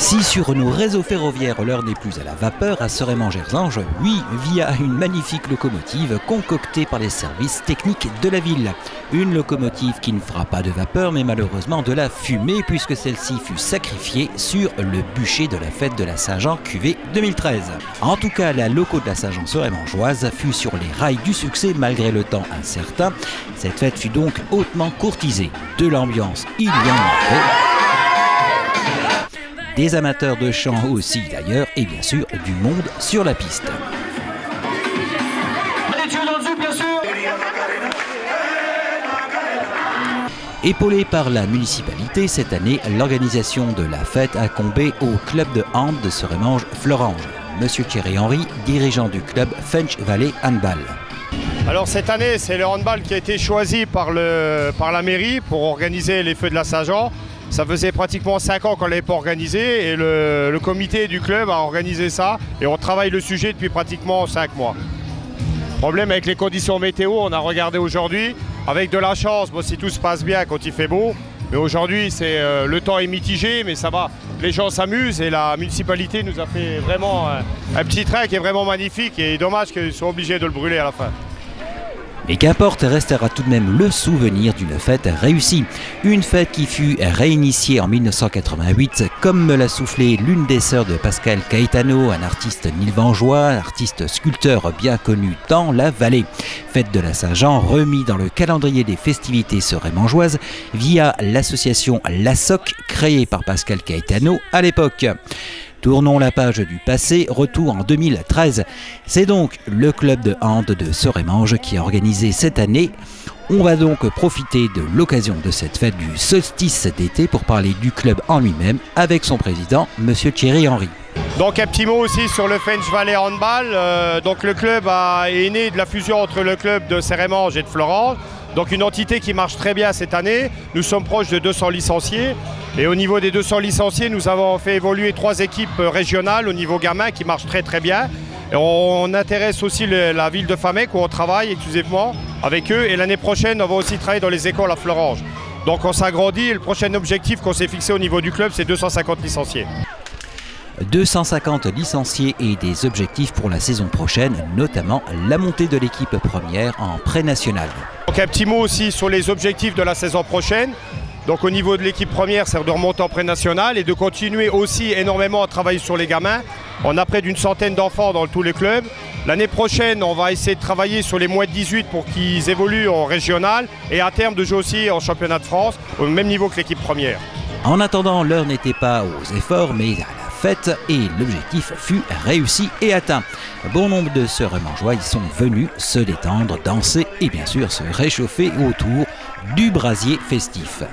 Si sur nos réseaux ferroviaires l'heure n'est plus à la vapeur, à Serémange-Erzange, oui, via une magnifique locomotive concoctée par les services techniques de la ville. Une locomotive qui ne fera pas de vapeur mais malheureusement de la fumée puisque celle-ci fut sacrifiée sur le bûcher de la fête de la Saint-Jean cuvée 2013. En tout cas, la loco de la Saint-Jean serémangeoise fut sur les rails du succès malgré le temps incertain. Cette fête fut donc hautement courtisée. De l'ambiance, il y en avait. Des amateurs de chant aussi d'ailleurs, et bien sûr du monde sur la piste. Épaulé par la municipalité, cette année, l'organisation de la fête a incombé au club de hand de Serémange-Florange. Monsieur Thierry Henry, dirigeant du club Fench Valley Handball. Alors cette année, c'est le handball qui a été choisi par la mairie pour organiser les Feux de la Saint-Jean. Ça faisait pratiquement 5 ans qu'on ne l'avait pas organisé et le comité du club a organisé ça et on travaille le sujet depuis pratiquement 5 mois. Problème avec les conditions météo, on a regardé aujourd'hui. Avec de la chance, bon, si tout se passe bien quand il fait beau, mais aujourd'hui le temps est mitigé, mais ça va. Les gens s'amusent et la municipalité nous a fait vraiment un petit train qui est vraiment magnifique et dommage qu'ils soient obligés de le brûler à la fin. Mais qu'importe, restera tout de même le souvenir d'une fête réussie. Une fête qui fut réinitiée en 1988, comme me l'a soufflé l'une des sœurs de Pascal Caetano, un artiste nilvangeois, artiste sculpteur bien connu dans la vallée. Fête de la Saint-Jean remis dans le calendrier des festivités serémangeoises via l'association La Soc, créée par Pascal Caetano à l'époque. Tournons la page du passé, retour en 2013. C'est donc le club de hand de Serémange qui a organisé cette année. On va donc profiter de l'occasion de cette fête du solstice d'été pour parler du club en lui-même avec son président, Monsieur Thierry Henry. Donc un petit mot aussi sur le Fench Valley Handball. Donc le club est né de la fusion entre le club de Serémange et de Florange. Donc une entité qui marche très bien cette année. Nous sommes proches de 200 licenciés. Et au niveau des 200 licenciés, nous avons fait évoluer 3 équipes régionales au niveau gamin qui marchent très très bien. Et on intéresse aussi la ville de Famec où on travaille exclusivement avec eux. Et l'année prochaine, on va aussi travailler dans les écoles à Florange. Donc on s'agrandit et le prochain objectif qu'on s'est fixé au niveau du club, c'est 250 licenciés. 250 licenciés et des objectifs pour la saison prochaine, notamment la montée de l'équipe première en pré-national. Donc un petit mot aussi sur les objectifs de la saison prochaine. Donc au niveau de l'équipe première, c'est de remonter en pré-national et de continuer aussi énormément à travailler sur les gamins. On a près d'une centaine d'enfants dans tous les clubs. L'année prochaine, on va essayer de travailler sur les moins de 18 pour qu'ils évoluent en régional et à terme de jouer aussi en championnat de France au même niveau que l'équipe première. En attendant, l'heure n'était pas aux efforts mais à la fête et l'objectif fut réussi et atteint. Bon nombre de Serémangeois y sont venus se détendre, danser et bien sûr se réchauffer autour du brasier festif.